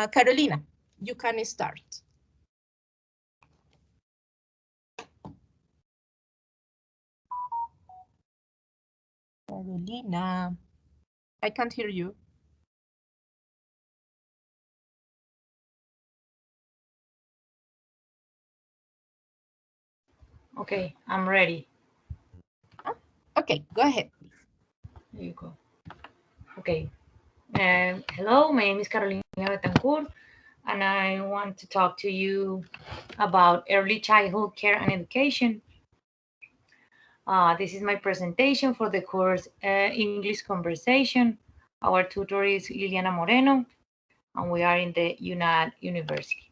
Carolina, you can start. Carolina, I can't hear you. Okay, I'm ready. Okay, go ahead. There you go. Okay. Hello, my name is Carolina Betancourt, and I want to talk to you about early childhood care and education. This is my presentation for the course English Conversation. Our tutor is Liliana Moreno, and we are in the UNAD University.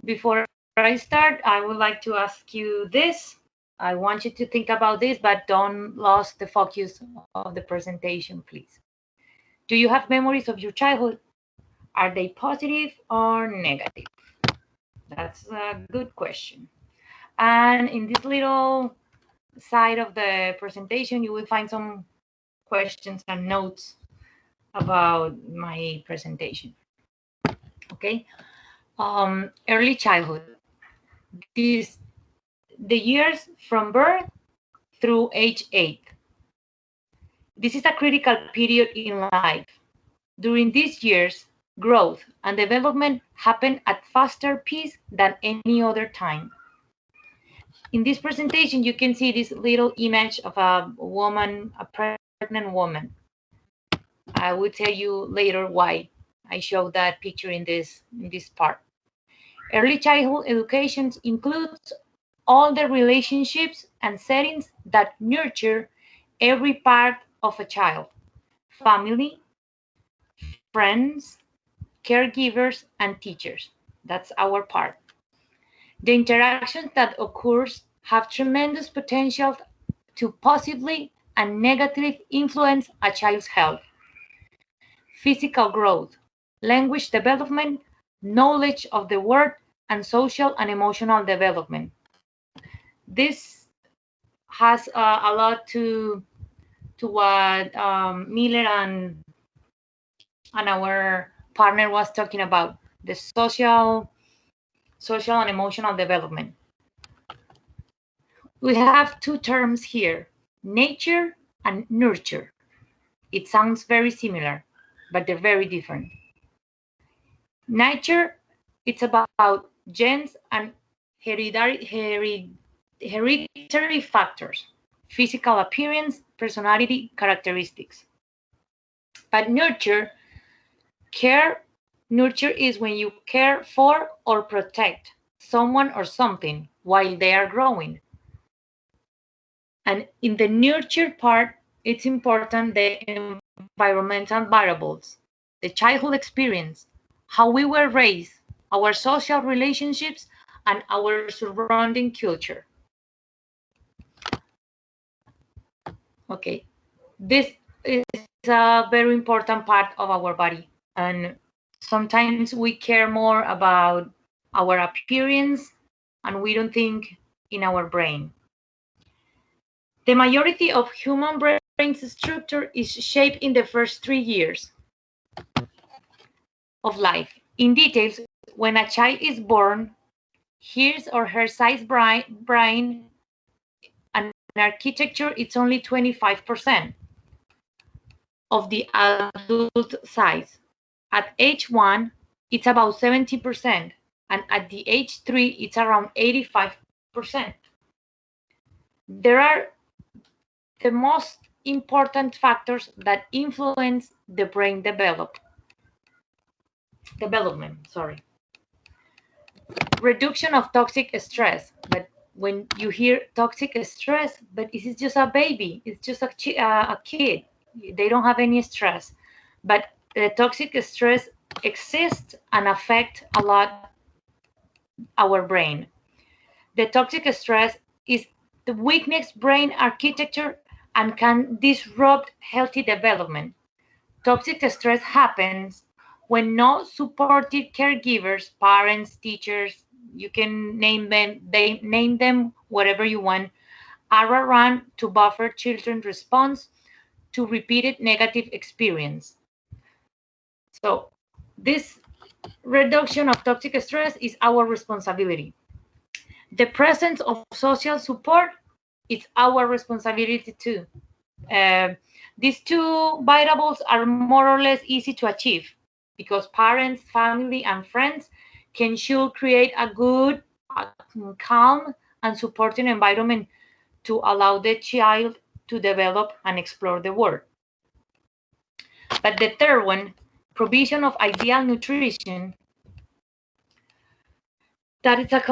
Before I start, I would like to ask you this. I want you to think about this, but don't lose the focus of the presentation, please. Do you have memories of your childhood? Are they positive or negative? That's a good question. And in this little side of the presentation, you will find some questions and notes about my presentation. Okay. Early childhood. The years from birth through age 8. This is a critical period in life. During these years, growth and development happen at faster pace than any other time. In this presentation, you can see this little image of a woman, a pregnant woman. I will tell you later why I show that picture in this part. Early childhood education includes all the relationships and settings that nurture every part of a child: family, friends, caregivers, and teachers. That's our part. The interactions that occurs have tremendous potential to positively and negatively influence a child's health, physical growth, language development, knowledge of the world, and social and emotional development. This has a lot to what Miller and our partner was talking about, the social and emotional development. We have two terms here, nature and nurture. It sounds very similar, but they're very different. Nature, it's about genes and hereditary factors, physical appearance, personality characteristics. But nurture is when you care for or protect someone or something while they are growing. And in the nurture part, it's important the environmental variables, the childhood experience, how we were raised, our social relationships, and our surrounding culture. Okay, this is a very important part of our body, and sometimes we care more about our appearance and we don't think in our brain. The majority of human brain's structure is shaped in the first 3 years of life. In details, when a child is born, his or her size brain and architecture, it's only 25% of the adult size. At age 1, it's about 70%, and at the age 3, it's around 85%. There are the most important factors that influence the brain development. Reduction of toxic stress. But when you hear toxic stress, but this is just a baby, it's just a kid, they don't have any stress. But the toxic stress exists and affect a lot our brain. The toxic stress is the weakness brain architecture and can disrupt healthy development. Toxic stress happens when no supportive caregivers, parents, teachers, you can name them whatever you want, are around to buffer children's response to repeated negative experience. So This reduction of toxic stress is our responsibility. The presence of social support is our responsibility too. Uh, these two variables are more or less easy to achieve because parents, family, and friends should create a good, calm, and supporting environment to allow the child to develop and explore the world. But the third one, provision of ideal nutrition, that is a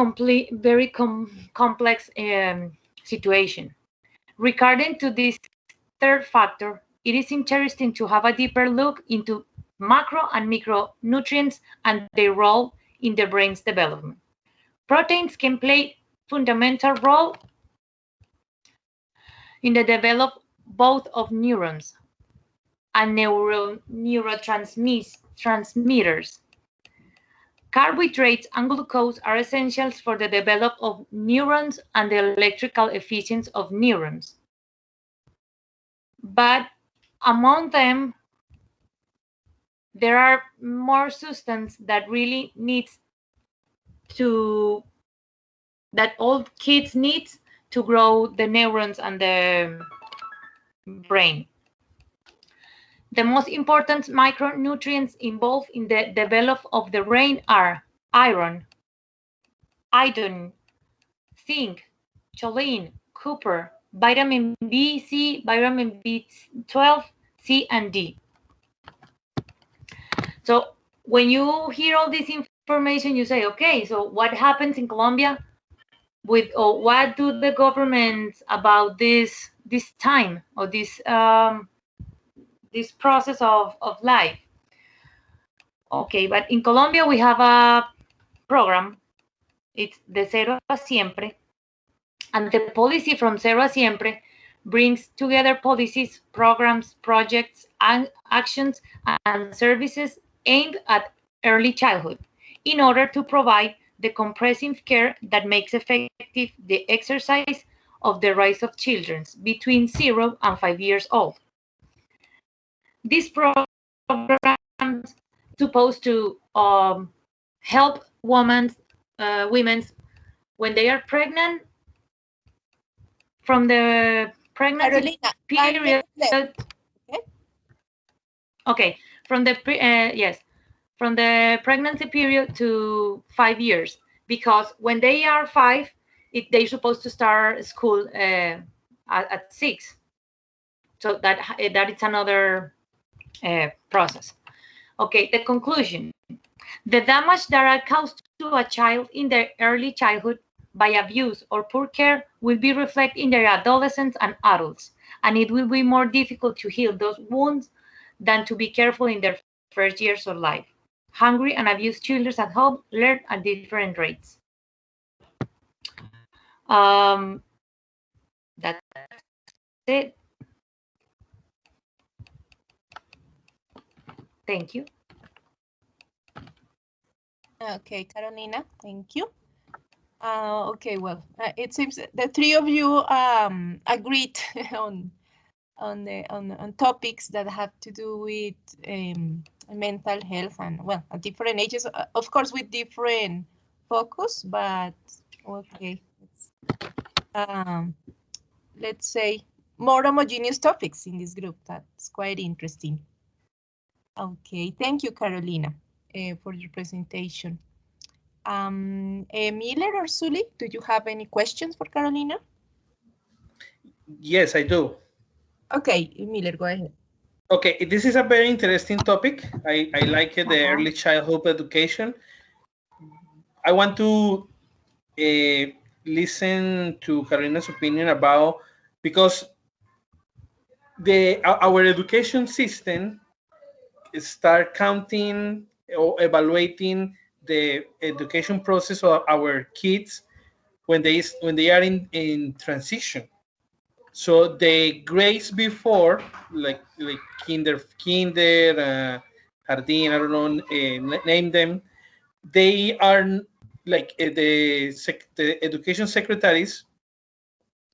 very complex situation. Regarding to this third factor, it is interesting to have a deeper look into macro and micronutrients and their role in the brain's development. Proteins can play fundamental role in the development both of neurons and neurotransmitters. Carbohydrates and glucose are essentials for the development of neurons and the electrical efficiency of neurons. But among them, there are more substances that really needs to, that all kids need to grow the neurons and the brain. The most important micronutrients involved in the development of the brain are iron, iodine, zinc, choline, copper, vitamin B, C, vitamin B12, C, and D. So when you hear all this information, you say, okay, so what happens in Colombia with, or what do the governments about this time or this process of life? Okay, but in Colombia we have a program. It's de cero a siempre, and the policy from cero a siempre brings together policies, programs, projects, and actions and services aimed at early childhood in order to provide the comprehensive care that makes effective the exercise of the rights of children between 0 and 5 years old. These programs supposed to help women when they are pregnant, from the pregnancy Carolina, period. okay. Okay, from the yes, from the pregnancy period to 5 years, because when they are 5, they're supposed to start school at 6. So that is another process. Okay, the conclusion. The damage that are caused to a child in their early childhood by abuse or poor care will be reflected in their adolescents and adults, and it will be more difficult to heal those wounds than to be careful in their first years of life. Hungry and abused children at home learn at different rates. That's it. Thank you. Okay, Carolina, thank you. Okay, well, it seems the three of you agreed on topics that have to do with mental health and, well, at different ages, of course, with different focus, but okay, let's say more homogeneous topics in this group. That's quite interesting. Okay, thank you, Carolina, for your presentation. Miller or Sully, do you have any questions for Carolina? Yes, I do. Okay, Miller, go ahead. Okay, this is a very interesting topic. I like it, the early childhood education. I want to listen to Carolina's opinion about, because our education system start counting or evaluating the education process of our kids when they are in transition. So the grades before, like kinder, jardín, I don't know, name them. They are like the education secretaries.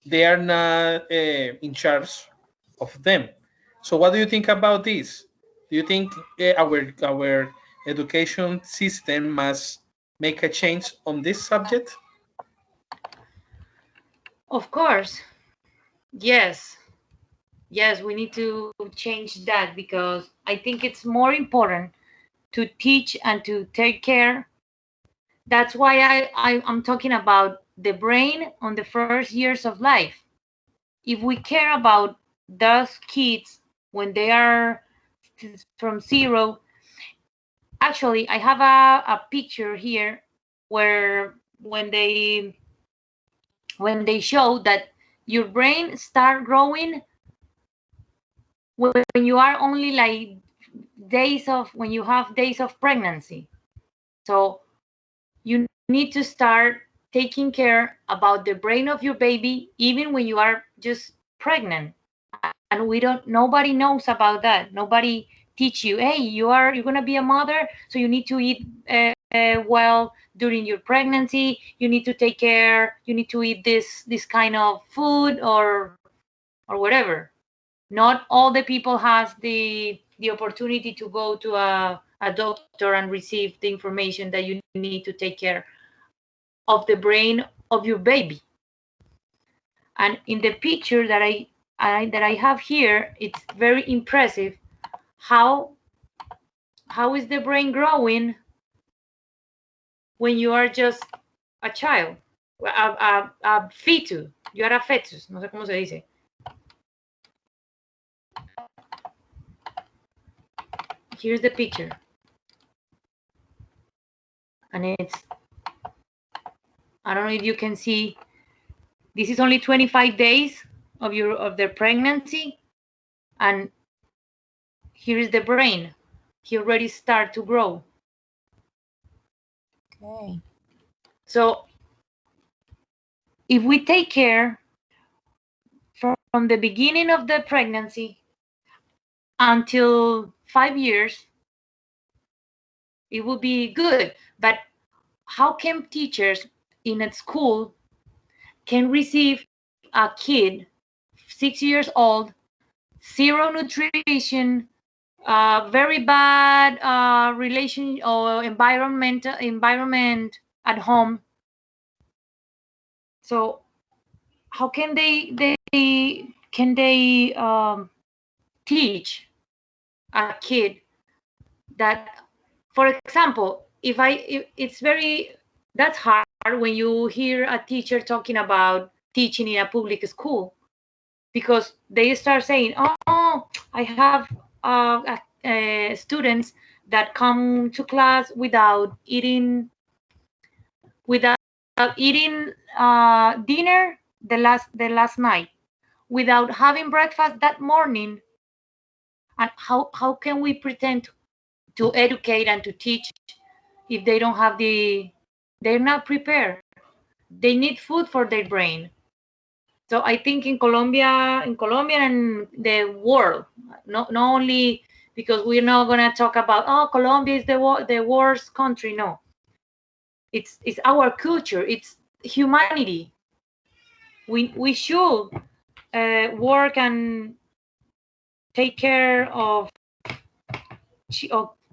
They are not in charge of them. So what do you think about this? Do you think our education system must make a change on this subject? Of course, yes. Yes, we need to change that because I think it's more important to teach and to take care. That's why I'm talking about the brain on the first years of life. If we care about those kids when they are from zero, actually, I have a picture here where when they show that your brain start growing when you are only like when you have days of pregnancy. So you need to start taking care about the brain of your baby even when you are just pregnant. And nobody knows about that. Nobody teach you, hey, you're gonna be a mother, so you need to eat well during your pregnancy. You need to take care. You need to eat this kind of food or whatever. Not all the people has the opportunity to go to a doctor and receive the information that you need to take care of the brain of your baby. And in the picture that I have here, it's very impressive how is the brain growing when you are just a child, a fetus. You are a fetus, no sé cómo se dice. Here's the picture. And it's, I don't know if you can see, this is only 25 days of their pregnancy, and here is the brain. He already start to grow. Okay. So if we take care from the beginning of the pregnancy until 5 years, it will be good. But how can teachers in a school can receive a kid 6 years old, zero nutrition, very bad relation or environment at home? So how can they teach a kid that, for example, if it's very, that's hard when you hear a teacher talking about teaching in a public school, because they start saying, oh, I have students that come to class without eating dinner the last night, without having breakfast that morning. And how can we pretend to educate and to teach if they don't have they're not prepared? They need food for their brain. So I think in Colombia and the world, not only because we're not going to talk about, oh, Colombia is the worst country. No, it's our culture, it's humanity. We should work and take care of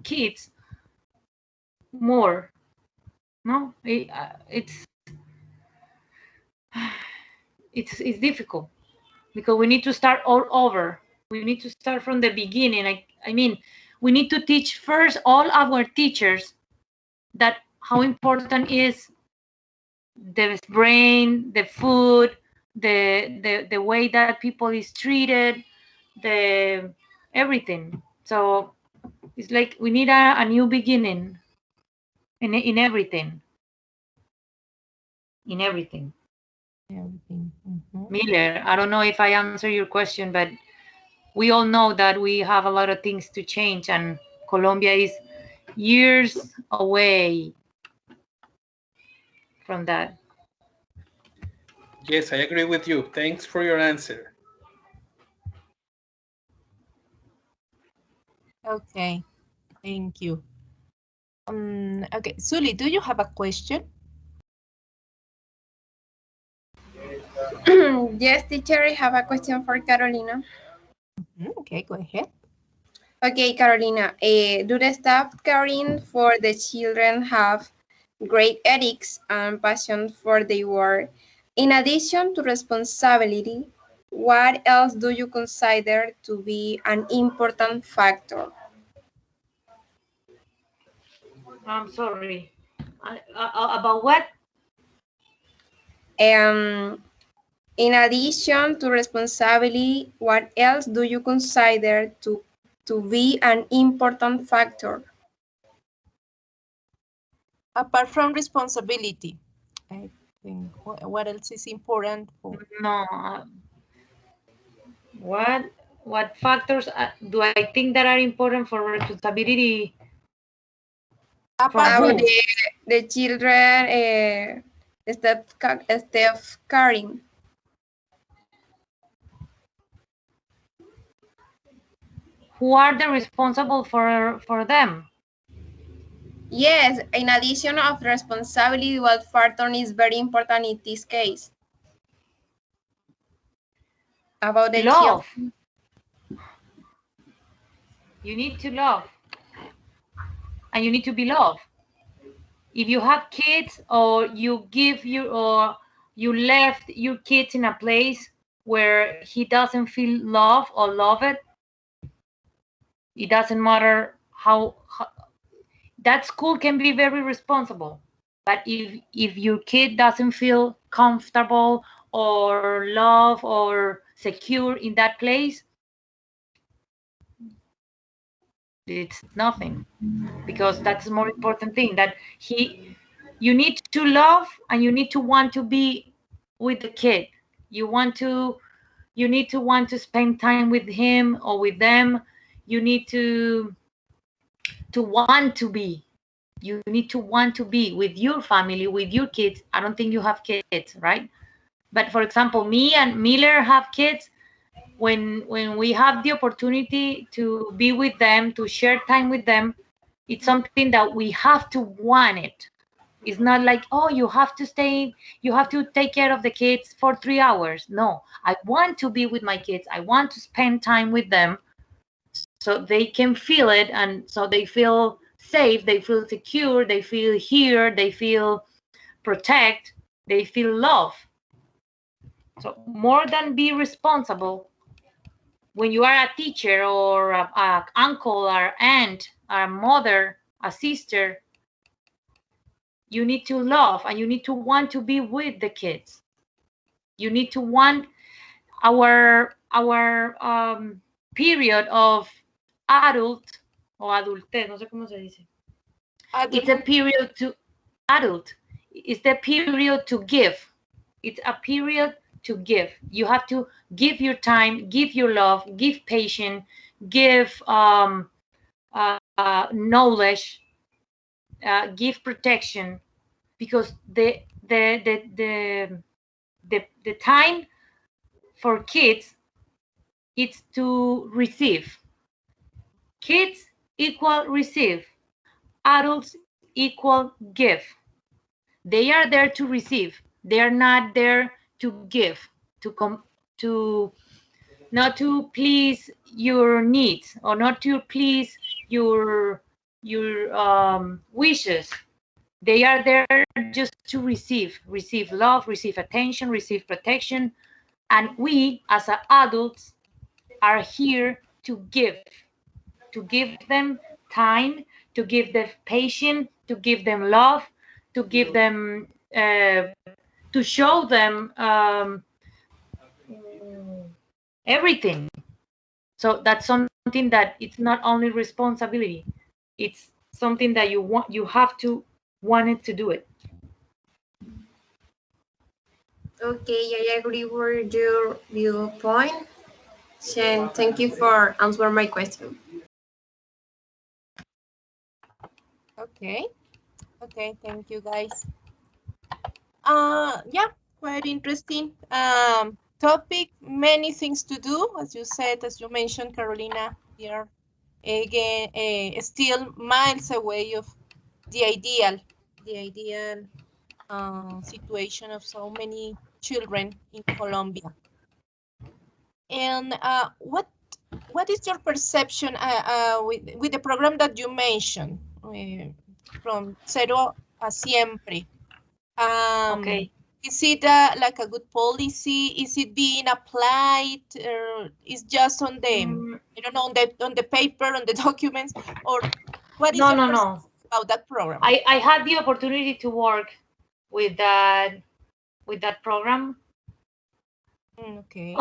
kids more. No, it's difficult because we need to start all over. We need to start from the beginning. I mean, we need to teach first all our teachers that how important is the brain, the food, the way that people is treated, the everything. So it's like we need a new beginning in everything. In everything. Everything. Miller, I don't know if I answer your question, but we all know that we have a lot of things to change, and Colombia is years away from that. Yes, I agree with you. Thanks for your answer. Okay, thank you. Okay, Sully, do you have a question? Yes, teacher, I have a question for Carolina. Okay, go ahead. Okay, Carolina, do the staff caring for the children have great ethics and passion for their work? In addition to responsibility, what else do you consider to be an important factor? I'm sorry. About what? In addition to responsibility, what else do you consider to be an important factor? Apart from responsibility, I think what else is important for? No. What factors do I think that are important for responsibility? From Apart About from who? the children, staff caring. Who are the responsible for them? Yes, in addition of responsibility, what factor is very important in this case? About the Love. children. You need to love, and you need to be loved. If you have kids, or you left your kids in a place where he doesn't feel love or love it doesn't matter how that school can be very responsible. But if your kid doesn't feel comfortable or love or secure in that place, it's nothing, because that's the more important thing, that you need to love and you need to want to be with the kid. You need to want to spend time with him or with them. You need to want to be. You need to want to be with your family, with your kids. I don't think you have kids, right? But for example, me and Miller have kids. When we have the opportunity to be with them, to share time with them, it's something that we have to want it. It's not like, oh, you have to take care of the kids for 3 hours. No, I want to be with my kids. I want to spend time with them so they can feel it, and so they feel safe, they feel secure, they feel here, they feel protect, they feel love. So more than be responsible, when you are a teacher or a uncle or aunt or a mother, a sister, you need to love and you need to want to be with the kids. You need to want our period of adult or adultez, no sé cómo se dice. It's a period to adult. It's the period to give. It's a period to give. You have to give your time, give your love, give patience, give knowledge, give protection, because the time for kids, it's to receive. Kids equal receive. Adults equal give. They are there to receive. They are not there to give, to not to please your needs or not to please your wishes. They are there just to receive love, receive attention, receive protection. And we as adults are here to give them time, to give them patience, to give them love, to give them to show them everything. So that's something that it's not only responsibility, it's something that you have to want it to do it. Okay, I agree with your viewpoint. Shen, thank you for answering my question. Okay. Okay, thank you guys. Yeah, quite interesting topic. Many things to do, as you said, as you mentioned, Carolina. We are again still miles away of the ideal situation of so many children in Colombia. And what what is your perception with the program that you mentioned, from Cero a Siempre? Okay. Is it like a good policy? Is it being applied? Is just on the, I don't know, on the paper, on the documents, or what is No, your no, perception no. about that program? I had the opportunity to work with that program. Okay.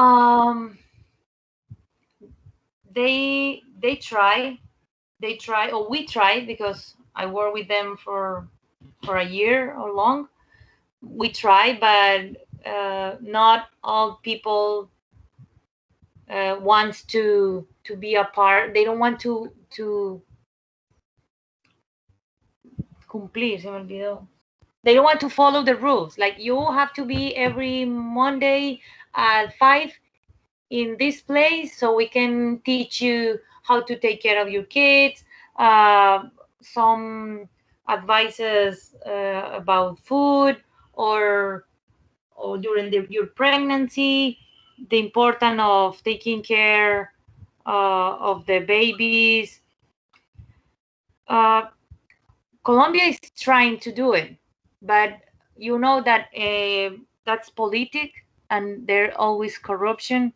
They try, or we try, because I work with them for a year or long. We try, but not all people wants to be a part. They don't want to cumplir. Se me olvidó. They don't want to follow the rules. Like, you have to be every Monday at 5 in this place so we can teach you how to take care of your kids, some advices about food, or during your pregnancy, the importance of taking care of the babies. uh, Colombia is trying to do it, but you know that that's politic, and there's always corruption.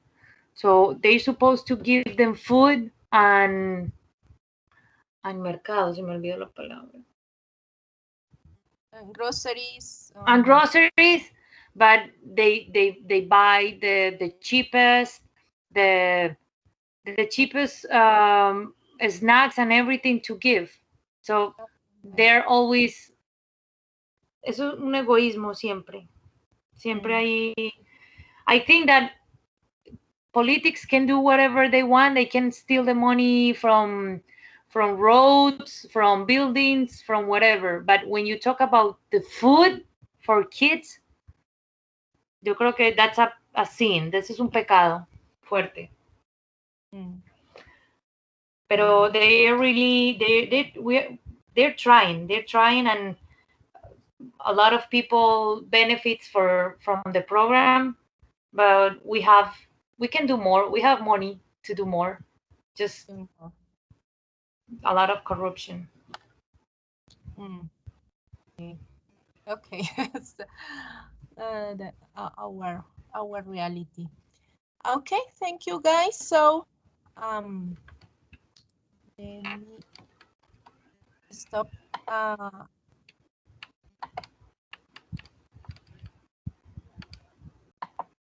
So they're supposed to give them food and mercado, se me olvidó la palabra. And groceries. And groceries, but they buy the cheapest, the cheapest snacks and everything to give. So they're always, eso es un egoísmo siempre. Siempre hay, I think that politics can do whatever they want. They can steal the money from roads, from buildings, from whatever. But when you talk about the food for kids, yo creo que that's a sin. This is un pecado fuerte. Pero they're really they're trying, and a lot of people benefits from the program. But we can do more. We have money to do more. Just a lot of corruption. Okay. Our reality. Okay, thank you guys. So let me stop